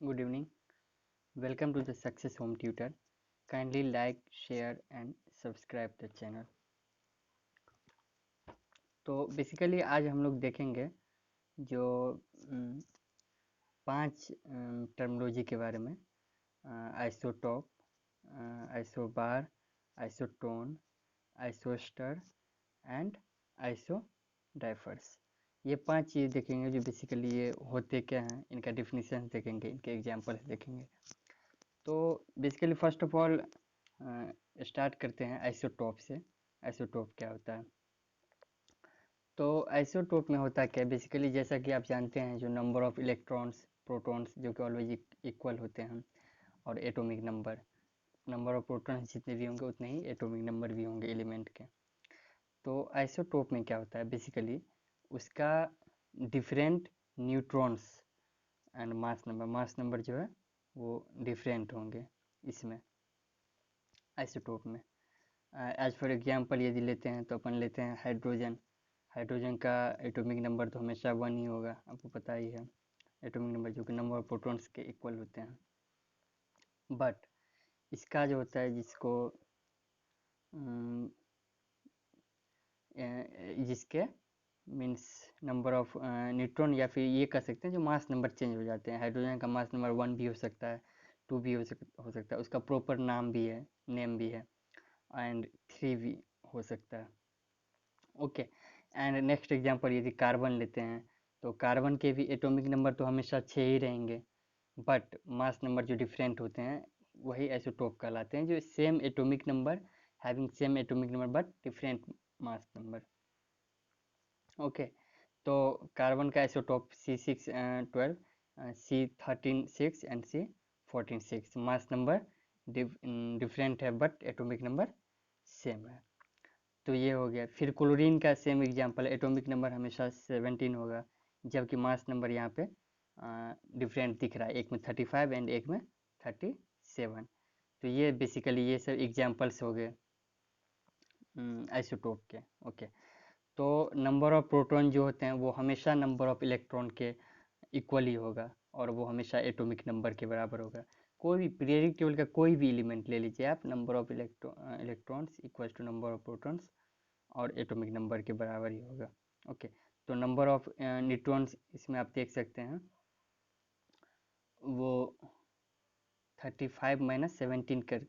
Good evening. Welcome to the Success Home Tutor. Kindly like, share and subscribe the channel. तो basically आज हम लोग देखेंगे जो 5 टर्मिनोलॉजी के बारे में isotope, isobar, isotone, isoster and isodiaphers. ये 5 चीज़ देखेंगे जो बेसिकली ये होते क्या हैं, इनका डिफिनीशन देखेंगे, इनके एग्जाम्पल्स देखेंगे। तो basically first of all start करते हैं आइसोटोप से। आइसोटोप क्या होता है? तो आइसोटोप में होता क्या है बेसिकली, जैसा कि आप जानते हैं, जो नंबर ऑफ इलेक्ट्रॉन्स, प्रोटॉन्स जो कि ऑलवेज इक्वल होते हैं, और एटॉमिक नंबर ऑफ प्रोटॉन्स जितने भी होंगे उतने ही एटॉमिक नंबर भी होंगे एलिमेंट के। तो आइसोटोप में क्या होता है बेसिकली, उसका different neutrons and mass number जो है वो डिफरेंट होंगे इसमें आइसोटोप में। एज फॉर एग्जांपल यदि लेते हैं तो अपन लेते हैं हाइड्रोजन। हाइड्रोजन का एटॉमिक नंबर तो हमेशा 1 ही होगा, आपको पता ही है। एटॉमिक नंबर जो कि नंबर ऑफ प्रोटॉन्स के इक्वल होते हैं। बट इसका जो होता है जिसके मीन्स नंबर ऑफ न्यूट्रॉन, या फिर ये कह सकते हैं जो मास नंबर चेंज हो जाते हैं। हाइड्रोजन का मास नंबर 1 भी हो सकता है, 2 भी हो सकता है, उसका प्रॉपर नेम भी है, एंड 3 भी हो सकता है। ओके। एंड नेक्स्ट एग्जांपल यदि कार्बन लेते हैं तो कार्बन के भी एटॉमिक नंबर तो हमेशा 6 ही रहेंगे, बट मास नंबर जो डिफरेंट होते हैं वही आइसोटोप कहलाते हैं, जो same atomic number having same atomic number but different mass number. Okay. तो कार्बन का isotope C612, C13 6 and C14 6। Mass number different है बट एटॉमिक नंबर सेम है। तो ये हो गया। फिर क्लोरीन का सेम एग्जांपल, एटॉमिक नंबर हमेशा 17 होगा, जबकि मास नंबर यहाँ पे डिफरेंट दिख रहा है, एक में 35 एंड एक में 37। तो ये बेसिकली ये सब एग्जांपल्स हो गए आइसोटोप के। ओके। तो नंबर ऑफ प्रोटॉन जो होते हैं वो हमेशा नंबर ऑफ इलेक्ट्रॉन के इक्वल ही होगा, और वो हमेशा एटॉमिक नंबर के बराबर होगा। कोई भी पीरियोडिक टेबल का कोई भी एलिमेंट ले लीजिए आप, number of electrons equal to number of protons, और एटॉमिक नंबर के बराबर ही होगा। ओके। तो नंबर ऑफ न्यूट्रॉन्स इसमें आप देख सकते हैं, वो 35 माइनस 17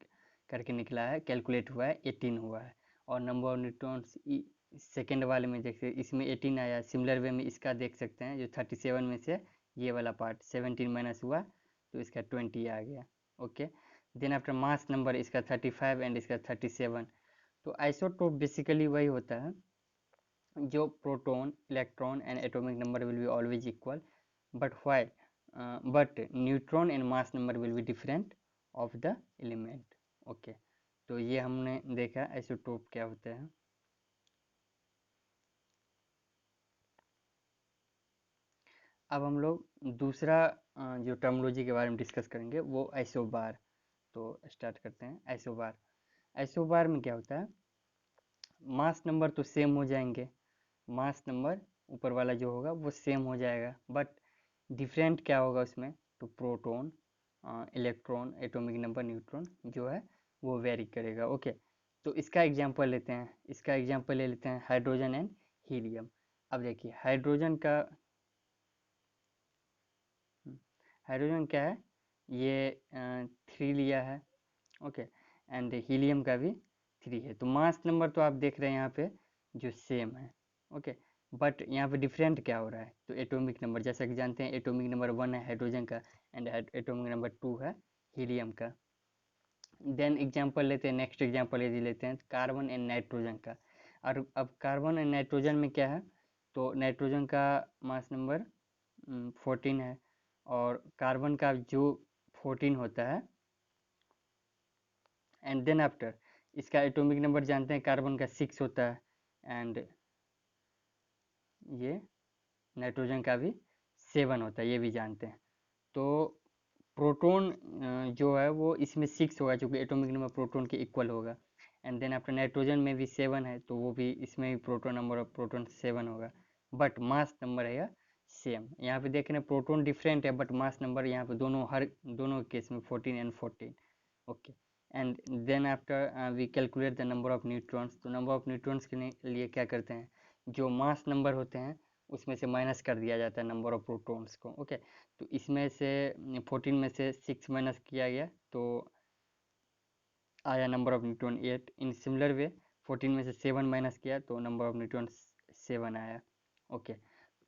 करके निकला है, कैलकुलेट हुआ है 18 हुआ है। और नंबर ऑफ न्यूट्रॉन्स सेकेंड वाले में देखिए, इसमें 18 आया। सिमिलर वे में इसका देख सकते हैं, जो 37 में से ये वाला पार्ट 17 माइनस हुआ तो इसका 20 आ गया। Okay. Then after mass number इसका 35 एंड इसका 37। तो आइसोटोप बेसिकली वही होता है जो proton, electron and atomic number will be always equal, but why but neutron and mass number will be different of the element. Okay. तो ये हमने देखा आइसोटोप क्या होता है। अब हम लोग दूसरा जो टर्मिनोलॉजी के बारे में डिस्कस करेंगे वो आइसोबार। तो स्टार्ट करते हैं आइसोबार। आइसोबार में क्या होता है, मास नंबर तो सेम हो जाएंगे, मास नंबर ऊपर वाला जो होगा वो सेम हो जाएगा, बट डिफरेंट क्या होगा उसमें, तो proton, electron, atomic number, neutron जो है वो वेरी करेगा। ओके। तो इसका एग्जांपल लेते हैं, इसका एग्जांपल ले लेते हैं हाइड्रोजन एंड हीलियम। अब देखिए हाइड्रोजन क्या है, ये 3 लिया है। ओके। एंड हीलियम का भी 3 है। तो मास नंबर तो आप देख रहे हैं यहाँ पे जो सेम है। ओके। बट यहाँ पे डिफरेंट क्या हो रहा है, तो एटॉमिक नंबर, जैसा कि जानते हैं एटॉमिक नंबर 1 है हाइड्रोजन का, एंड एटॉमिक नंबर 2 है हीलियम का। देन एग्जांपल लेते हैं, नेक्स्ट एग्जांपल यदि लेते हैं कार्बन एंड नाइट्रोजन का। और अब कार्बन एंड नाइट्रोजन में क्या है, तो नाइट्रोजन का मास नंबर 14 है, और कार्बन का जो 14 होता है, एंड देन आफ्टर इसका एटॉमिक नंबर जानते हैं कार्बन का 6 होता है, एंड ये नाइट्रोजन का भी 7 होता है, ये भी जानते हैं। तो प्रोटॉन जो है वो इसमें 6 होगा, क्योंकि एटॉमिक नंबर प्रोटॉन के इक्वल होगा। एंड देन आफ्टर नाइट्रोजन में भी 7 है, तो वो भी इसमें भी प्रोटॉन नंबर ऑफ प्रोटॉन 7 होगा, बट मास नंबर है सेम। यहाँ पे देख रहे हैं प्रोटॉन डिफरेंट है बट मास नंबर यहाँ पे दोनों केस में 14 and 14। Okay, and then after we calculate the number of neutrons. तो नंबर ऑफ न्यूट्रॉन्स के लिए क्या करते हैं, जो मास नंबर होते हैं उसमें से माइनस कर दिया जाता है नंबर ऑफ प्रोटॉन्स को। ओके, तो इसमें से 14 में से 6 माइनस किया गया तो आया number of neutron 8। In similar वे 14 में से 7 माइनस किया तो नंबर ऑफ न्यूट्रॉन 7 आया। ओके,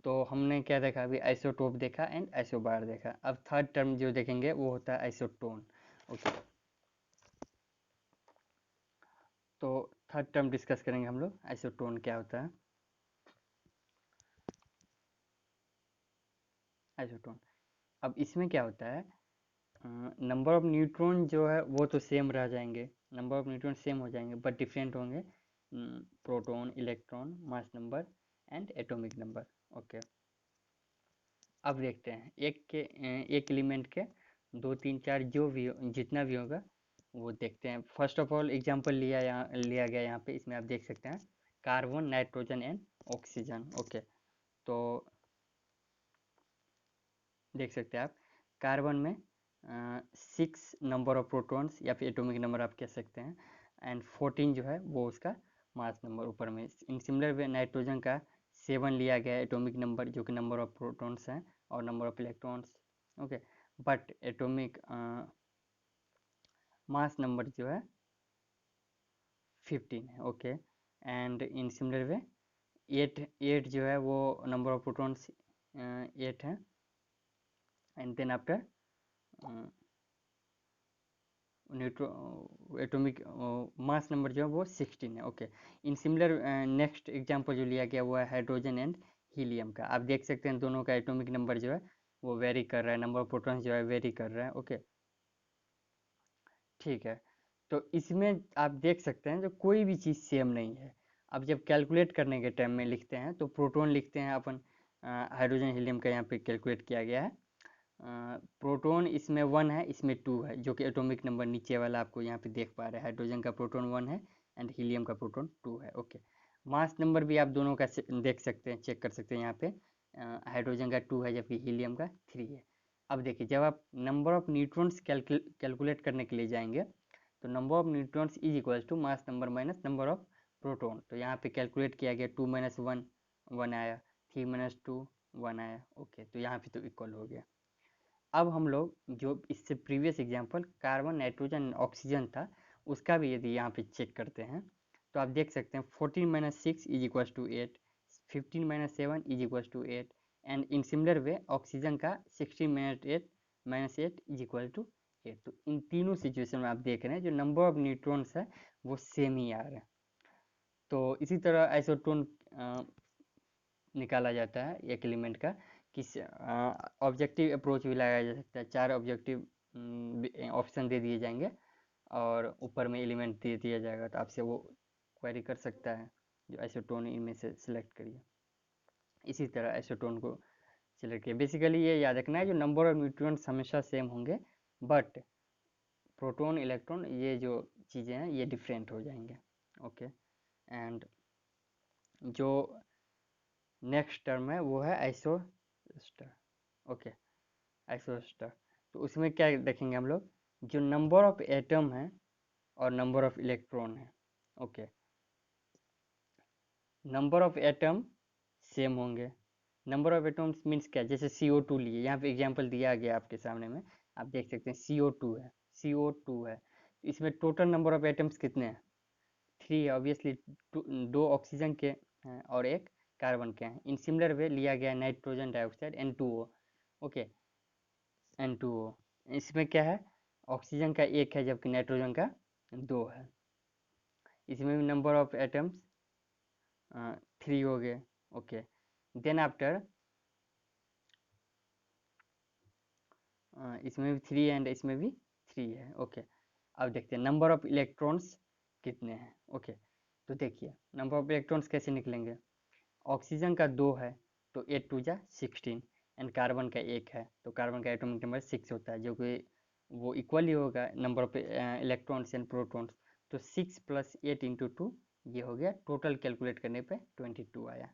तो हमने क्या देखा अभी, आइसोटोप देखा एंड आइसोबार देखा। अब थर्ड टर्म जो देखेंगे वो होता है आइसोटोन। ओके, तो थर्ड टर्म डिस्कस करेंगे हम लोग, आइसोटोन क्या होता है। आइसोटोन, अब इसमें क्या होता है, नंबर ऑफ न्यूट्रॉन जो है वो तो सेम रह जाएंगे, नंबर ऑफ न्यूट्रॉन सेम हो जाएंगे बट डिफरेंट होंगे, proton, electron, mass number and atomic number. Okay, अब देखते हैं एक एलिमेंट के 2 3 4 जो भी जितना भी होगा वो देखते हैं। फर्स्ट ऑफ ऑल एग्जांपल लिया गया यहाँ पे, इसमें आप देख सकते हैं carbon, nitrogen and oxygen. Okay, तो देख सकते हैं आप कार्बन में 6 नंबर ऑफ प्रोटॉन्स या फिर एटॉमिक नंबर आप कह सकते हैं, एंड 14 जो है वो उसका मास नंबर ऊपर में। इन सिमिलर वे नाइट्रोजन का 7 लिया गया एटॉमिक नंबर जो कि नंबर ऑफ प्रोटॉन्स हैं और number of electrons. Okay, but atomic mass number जो है 15 है। Okay, and in similar way 8 जो है वो नंबर ऑफ प्रोटॉन्स 8 है, and then after neutron atomic mass number जो है वो 16 है। Okay, in similar next example जो लिया गया वो है हाइड्रोजन एंड हीलियम का। आप देख सकते हैं दोनों का एटॉमिक नंबर जो है वो वेरी कर रहा है, नंबर ऑफ प्रोटॉन्स जो है वेरी कर रहा है। ओके, ठीक है, तो इसमें आप देख सकते हैं जो कोई भी चीज़ सेम नहीं है। अब जब कैलकुलेट करने के टाइम में लिखते हैं तो प्रोटॉन लिखते हैं अपन, हाइड्रोजन हीलियम का यहाँ पे कैलकुलेट किया गया है। प्रोटॉन इसमें 1 है, इसमें 2 है, जो कि एटॉमिक नंबर नीचे वाला आपको यहाँ पे देख पा रहे हैं। हाइड्रोजन का प्रोटॉन 1 है एंड हीलियम का प्रोटॉन 2 है। ओके, मास नंबर भी आप दोनों का देख सकते हैं, चेक कर सकते हैं यहाँ पे। हाइड्रोजन का 2 है जबकि हीलियम का 3 है। अब देखिए जब आप नंबर ऑफ न्यूट्रॉन्स कैलकुलेट करने के लिए जाएंगे तो number of neutrons is equal to mass number minus number of proton. तो यहाँ पे कैलकुलेट किया गया 2 माइनस 1 1 आया, 3 माइनस 2 1 आया। ओके, तो यहाँ पे तो इक्वल हो गया। अब हम लोग जो इससे previous example carbon, nitrogen, oxygen था उसका भी यदि यहाँ पे चेक करते हैं तो आप देख सकते हैं 14 minus 6 is equal to 8, 15 minus 7 is equal to 8, and in similar way oxygen का 16 माइनस 8 इज इक्वल टू 8। तो इन तीनों सिचुएशन में आप देख रहे हैं जो नंबर ऑफ न्यूट्रॉन्स है वो सेम ही आ रहे हैं। तो इसी तरह आइसोटोन निकाला जाता है एक एलिमेंट का, किस ऑब्जेक्टिव अप्रोच भी लगाया जा सकता है। 4 ऑब्जेक्टिव ऑप्शन दे दिए जाएंगे और ऊपर में एलिमेंट दे दिया जाएगा, तो आपसे वो क्वेरी कर सकता है जो आइसोटोन इनमें से सिलेक्ट करिए। इसी तरह आइसोटोन को सिलेक्ट किया। बेसिकली ये याद रखना है जो नंबर ऑफ न्यूट्रॉन्स हमेशा सेम होंगे बट प्रोटॉन, इलेक्ट्रॉन, ये जो चीज़ें हैं ये डिफरेंट हो जाएंगे। ओके, एंड जो नेक्स्ट टर्म है वो है आइसोस्टर। ओके, आइसोस्टर, तो उसमें क्या देखेंगे हम लोग, जो नंबर ऑफ एटम है और नंबर ऑफ इलेक्ट्रॉन है। Okay, number of atom same होंगे। नंबर ऑफ एटम्स मीन्स क्या, जैसे CO2 लिए, यहाँ पे एग्जांपल दिया गया आपके सामने में, आप देख सकते हैं CO2 है, CO2 है, तो इसमें टोटल नंबर ऑफ एटम्स कितने हैं, 3 है ऑब्वियसली। 2 ऑक्सीजन के हैं और 1 कार्बन के हैं। इन सिमिलर वे लिया गया nitrogen dioxide N2O। Okay, N2O, इसमें क्या है, ऑक्सीजन का 1 है जबकि नाइट्रोजन का 2 है। इसमें भी नंबर ऑफ एटम्स 3 हो गए। ओके, देन आफ्टर इसमें भी 3 एंड इसमें भी 3 है। ओके, अब देखते हैं नंबर ऑफ इलेक्ट्रॉन्स कितने हैं। ओके, तो देखिए नंबर ऑफ इलेक्ट्रॉन्स कैसे निकलेंगे, ऑक्सीजन का 2 है तो 8 2 जा 16, एंड कार्बन का 1 है तो कार्बन का एटॉमिक नंबर 6 होता है, जो कि वो इक्वल ही होगा number of electrons and protons. तो 6 प्लस 8 इंटू 2 ये हो गया, टोटल कैलकुलेट करने पे 22 आया।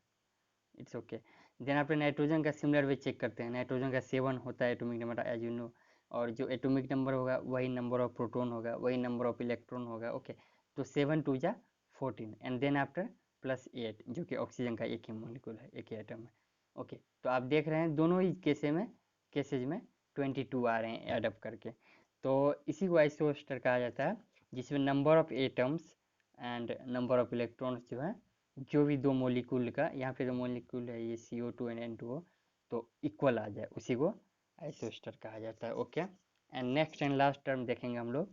It's okay. Then after nitrogen का सिमिलर वे चेक करते हैं, नाइट्रोजन का 7 होता है atomic number as you know, और जो एटॉमिक नंबर होगा वही नंबर ऑफ प्रोटॉन होगा, वही नंबर ऑफ इलेक्ट्रॉन होगा। ओके, तो 7 2 जा 14 एंड देन आफ्टर +8 जो कि ऑक्सीजन का एक ही मॉलिक्यूल है, एक ही एटम है। ओके, तो आप देख रहे हैं दोनों ही केसेज में 22 आ रहे हैं एडअप करके। तो इसी को आइसोस्टर कहा जाता है, जिसमें number of atoms and number of electrons जो है, जो भी दो मोलिक्यूल का, यहाँ पे जो मोलिक्यूल है ये CO2 एंड N2O, तो इक्वल आ जाए, उसी को आइसोस्टर कहा जाता है। Okay, and next and last term देखेंगे हम लोग,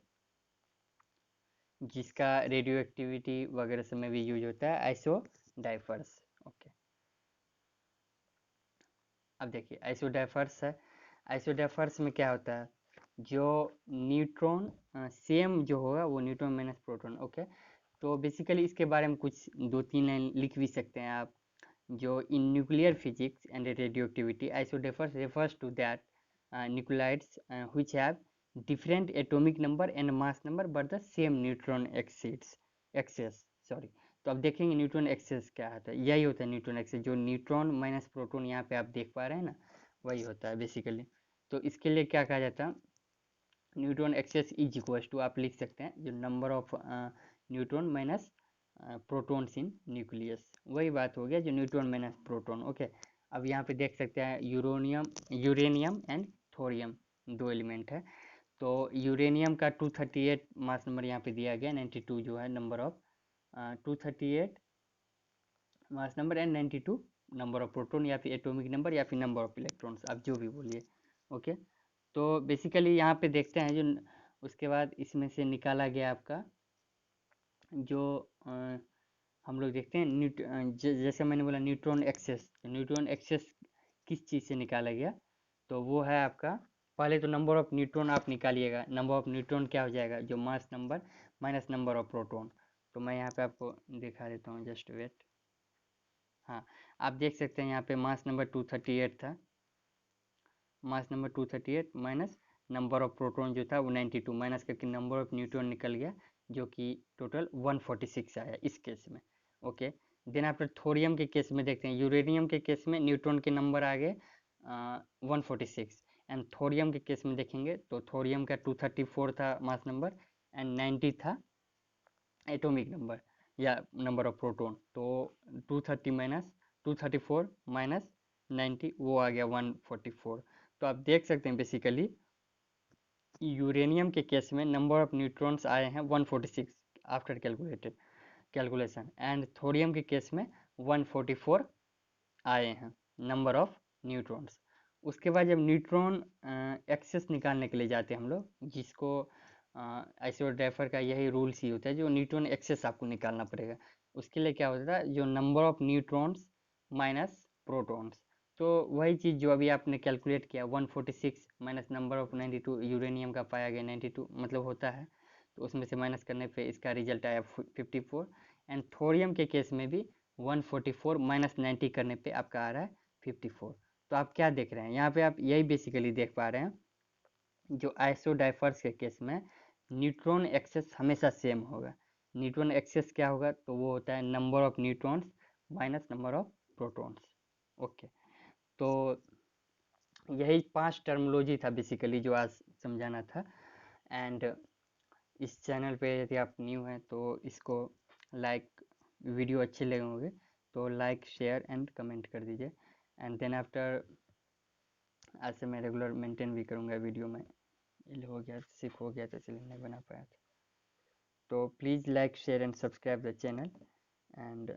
जिसका रेडियो एक्टिविटी वगैरह सब में भी यूज होता है, आइसोडाइफर्स। ओके, अब देखिए आइसोडाइफर्स है। आइसोडाइफर्स में क्या होता है, जो न्यूट्रॉन सेम जो होगा वो न्यूट्रॉन माइनस प्रोटॉन। ओके, तो बेसिकली इसके बारे में कुछ 2-3 लाइन लिख भी सकते हैं आप, जो in nuclear physics and radioactivity, isotopes refers to that nuclides which have different atomic number and mass number but the same neutron excess sorry। तो अब देखेंगे न्यूट्रॉन एक्सेस क्या होता है, यही होता है न्यूट्रॉन एक्सेस, जो न्यूट्रॉन माइनस प्रोटॉन यहाँ पे आप देख पा रहे हैं ना, वही होता है बेसिकली। तो इसके लिए क्या कहा जाता है, neutron excess is equals to, आप लिख सकते हैं जो number of neutron minus protons in nucleus, वही बात हो गया जो न्यूट्रॉन माइनस प्रोटॉन। ओके, अब यहाँ पे देख सकते हैं यूरेनियम एंड थोरियम, दो एलिमेंट है। तो यूरेनियम का 238 मास नंबर यहाँ पे दिया गया, 92 जो है number of 238 mass number and 92 number of proton, या फिर एटॉमिक नंबर या फिर नंबर ऑफ इलेक्ट्रॉन्स, आप जो भी बोलिए। ओके, तो बेसिकली यहाँ पे देखते हैं जो उसके बाद इसमें से निकाला गया आपका जो हम लोग देखते हैं जैसे मैंने बोला न्यूट्रॉन एक्सेस, न्यूट्रॉन एक्सेस किस चीज़ से निकाला गया, तो वो है आपका, पहले तो नंबर ऑफ न्यूट्रॉन आप निकालिएगा, नंबर ऑफ न्यूट्रॉन क्या हो जाएगा, जो मास number minus number of proton. तो मैं यहाँ पे आपको दिखा देता हूँ, जस्ट वेट। हाँ, आप देख सकते हैं यहाँ पे मास नंबर 238 था, mass number 238 minus number of proton जो था वो 92, माइनस करके नंबर ऑफ न्यूट्रॉन निकल गया, जो कि टोटल 146 आया इस केस में। ओके, देन आफ्टर थोरियम के केस में देखते हैं, यूरेनियम के केस में न्यूट्रॉन के नंबर आ गए 146, एंड थोरियम के केस में देखेंगे तो थोरियम का 234 था मास नंबर एंड 90 था एटॉमिक नंबर या नंबर ऑफ प्रोटॉन। तो 234 माइनस 90 वो आ गया 144। तो आप देख सकते हैं बेसिकली यूरेनियम के केस में नंबर ऑफ न्यूट्रॉन्स आए हैं 146 आफ्टर कैलकुलेशन, एंड थोरियम के केस में 144 आए हैं नंबर ऑफ न्यूट्रॉन्स। उसके बाद जब न्यूट्रॉन एक्सेस निकालने के लिए जाते हैं हम लोग, जिसको आइसोडेफर का यही रूल्स ही होता है, जो न्यूट्रॉन एक्सेस आपको निकालना पड़ेगा। उसके लिए क्या होता है, जो number of neutrons minus protons, तो वही चीज़ जो अभी आपने कैलकुलेट किया 146 माइनस नंबर ऑफ 92 यूरेनियम का पाया गया 92 मतलब होता है, तो उसमें से माइनस करने पे इसका रिजल्ट आया 54। एंड थोरियम के केस में भी 144 माइनस 90 करने पे आपका आ रहा है 54। तो आप क्या देख रहे हैं यहाँ पे, आप यही बेसिकली देख पा रहे हैं, जो आइसोडाइफर्स के केस में न्यूट्रॉन एक्सेस हमेशा सेम होगा। न्यूट्रॉन एक्सेस क्या होगा, तो वो होता है number of neutrons minus number of protons. Okay, तो यही 5 टर्मोलॉजी था बेसिकली जो आज समझाना था। एंड इस चैनल पे यदि आप न्यू हैं तो इसको लाइक, वीडियो अच्छे लगे होंगे तो लाइक शेयर एंड कमेंट कर दीजिए। एंड देन आफ्टर आज से मैं रेगुलर मेंटेन भी करूँगा वीडियो में, हो गया सिक हो गया तो इसलिए नहीं बना पाया था। तो please like share and subscribe the channel, and